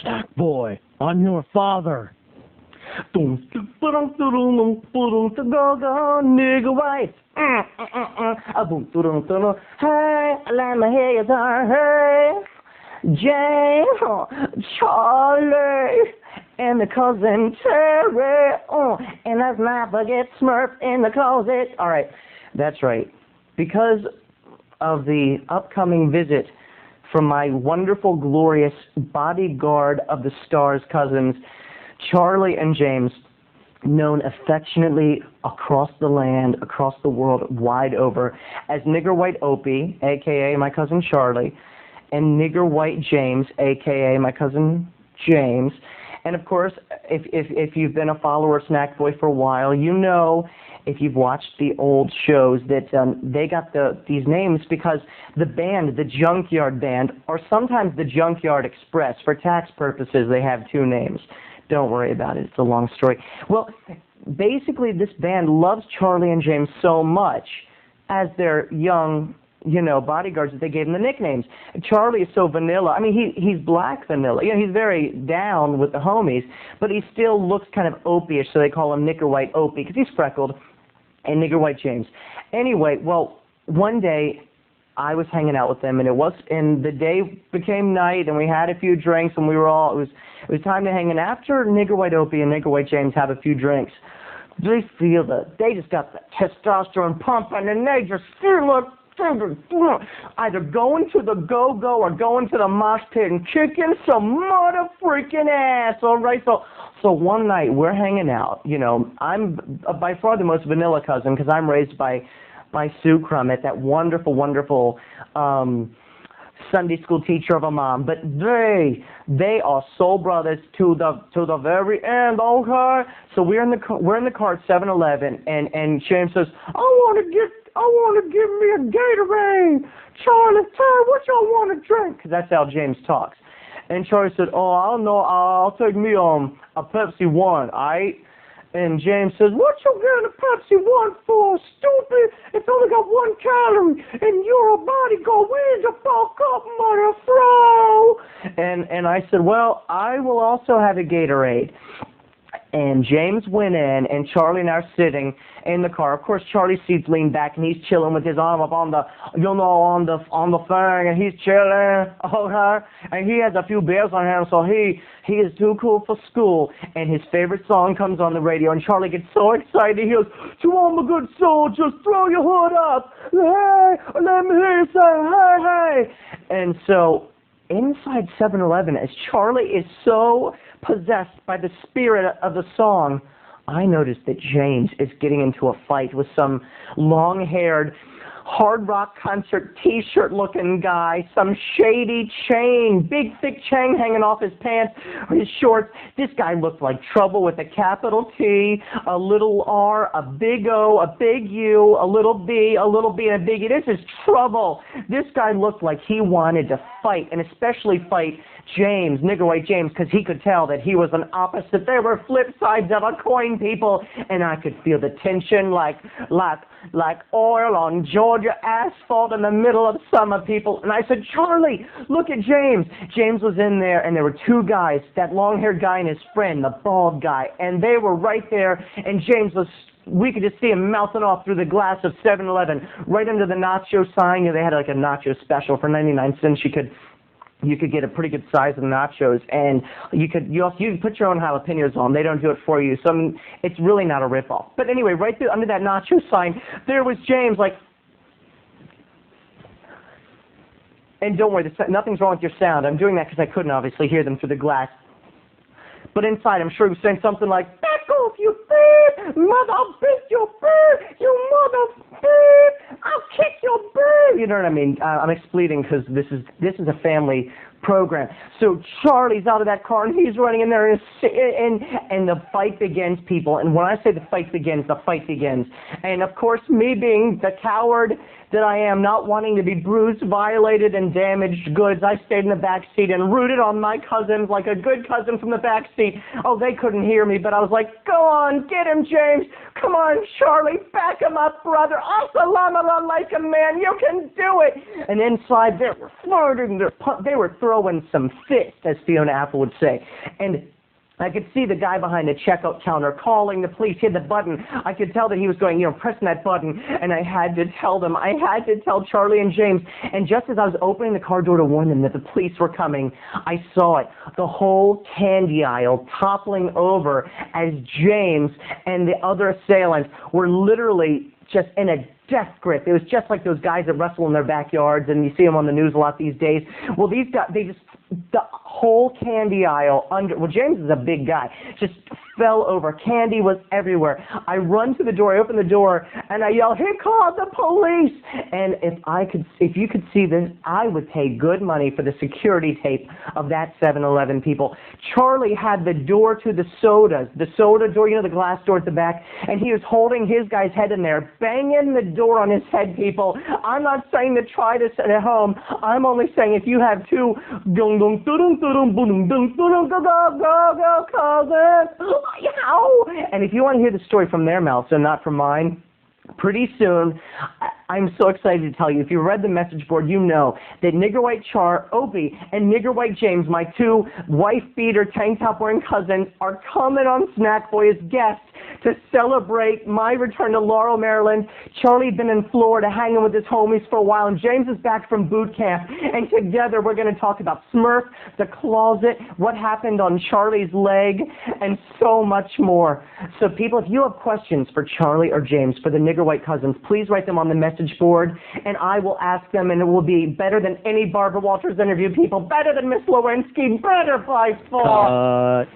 Snackboy, I'm your father. Nigga white. Hey, let me hear you there. Hey, Jane, Charlie, and the cousin Terry. And let's not forget Smurf in the closet. All right, that's right. Because of the upcoming visit from my wonderful, glorious bodyguard of the stars cousins, Charlie and James, known affectionately across the land, across the world, wide over, as Nigger White Opie, a.k.a. my cousin Charlie, and Nigger White James, a.k.a. my cousin James. And of course, if you've been a follower of Snackboy for a while, you know, if you've watched the old shows, that they got these names because the band, the Junkyard Band, or sometimes the Junkyard Express, for tax purposes, they have two names. Don't worry about it. It's a long story. Well, basically, this band loves Charlie and James so much as their young, bodyguards, that they gave them the nicknames. Charlie is so vanilla. I mean, he's black vanilla. He's very down with the homies, but he still looks kind of Opie-ish, so they call him Nigger White Opie, because he's freckled, and Nigger White James. Anyway, well, one day I was hanging out with them, and the day became night, and we had a few drinks, and it was time to hang. And after Nigger White Opie and Nigger White James have a few drinks, they just got the testosterone pumping, and they just feel like either going to the go-go or going to the mosh pit and kicking some mother freaking ass. All right, so one night we're hanging out. I'm by far the most vanilla cousin because I'm raised by Sue Crummett, that wonderful, wonderful Sunday school teacher of a mom. But they are soul brothers to the very end. Okay, so we're in the car at 7-Eleven, and James says, I want to give me a Gatorade. Charlie, Terry, what y'all want to drink? Because that's how James talks. And Charlie said, oh, I don't know, I'll take me a Pepsi One, And James says, what you getting a Pepsi One for, stupid? It's only got 1 calorie, and you're a bodyguard. Where's the fuck up, mother fro? And I said, well, I will also have a Gatorade. And James went in, and Charlie and I are sitting in the car. Of course, Charlie's seat's leaned back, and he's chilling with his arm up on the thing, and he's chilling, okay? And he has a few beers on him, so he is too cool for school. And his favorite song comes on the radio, and Charlie gets so excited. He goes, to all my good soldiers, throw your hood up. Hey, let me hear you say, hey, hey. And so inside 7-Eleven, as Charlie is so possessed by the spirit of the song, I noticed that James is getting into a fight with some long-haired, hard rock concert t-shirt looking guy, some shady chain, big thick chain hanging off his pants or his shorts. This guy looked like trouble with a capital T, a little R, a big O, a big U, a little B, and a big E. This is trouble. This guy looked like he wanted to fight, and especially fight James, Nigger White James, because he could tell that he was an opposite. They were flip sides of a coin, people, and I could feel the tension like oil on Georgia asphalt in the middle of summer, people. And I said, Charlie, look at James. James was in there, and there were 2 guys, that long-haired guy and his friend, the bald guy, and they were right there, and James was, we could just see him melting off through the glass of 7-Eleven, right under the nacho sign. They had like a nacho special for 99 cents. You could get a pretty good size of nachos, and you could put your own jalapenos on. They don't do it for you, so it's really not a ripoff. But anyway, right there under that nacho sign, there was James, like, and don't worry, nothing's wrong with your sound. I'm doing that because I couldn't obviously hear them through the glass. But inside, I'm sure he was saying something like, back off, you bitch! Mother bitch, you bitch! You mother bitch! I'll kick your bitch! You know what I mean? I'm expleting because this is a family program. So Charlie's out of that car, and he's running in there, and the fight begins, people. And when I say the fight begins, the fight begins. And, of course, me being the coward that I am, not wanting to be bruised, violated, and damaged goods, I stayed in the back seat and rooted on my cousins like a good cousin from the back seat. Oh, they couldn't hear me, but I was like, Go on, get him, James. Come on, Charlie, back him up, brother. Assalamu alaikum, man. You can do it. And inside, they were flirting. They were throwing some fists, as Fiona Apple would say. And I could see the guy behind the checkout counter calling the police. He had the button. I could tell that he was going, pressing that button. And I had to tell them. I had to tell Charlie and James. And just as I was opening the car door to warn them that the police were coming, I saw it. The whole candy aisle toppling over as James and the other assailants were literally just in a death grip. It was just like those guys that wrestle in their backyards, and you see them on the news a lot these days. Well, these guys, the whole candy aisle James is a big guy, just fell over. Candy was everywhere. I run to the door, I open the door, and I yell, "He called the police!" And if you could see this, I would pay good money for the security tape of that 7-Eleven, people. Charlie had the door to the soda door, the glass door at the back, and he was holding his guy's head in there, banging the door on his head, people. I'm not saying to try this at home. I'm only saying if you have two and if you want to hear the story from their mouths and not from mine, pretty soon, I'm so excited to tell you, if you read the message board, you know that Nigger White Opie and Nigger White James, my two wife-beater, tank-top-wearing cousins, are coming on Snackboy as guests to celebrate my return to Laurel, Maryland. Charlie's been in Florida hanging with his homies for a while, and James is back from boot camp. And together we're going to talk about Smurf, the closet, what happened on Charlie's leg, and so much more. So people, if you have questions for Charlie or James, for the Nigger White cousins, please write them on the message board, and I will ask them, and it will be better than any Barbara Walters interview, people. Better than Miss Lewinsky. Better by far.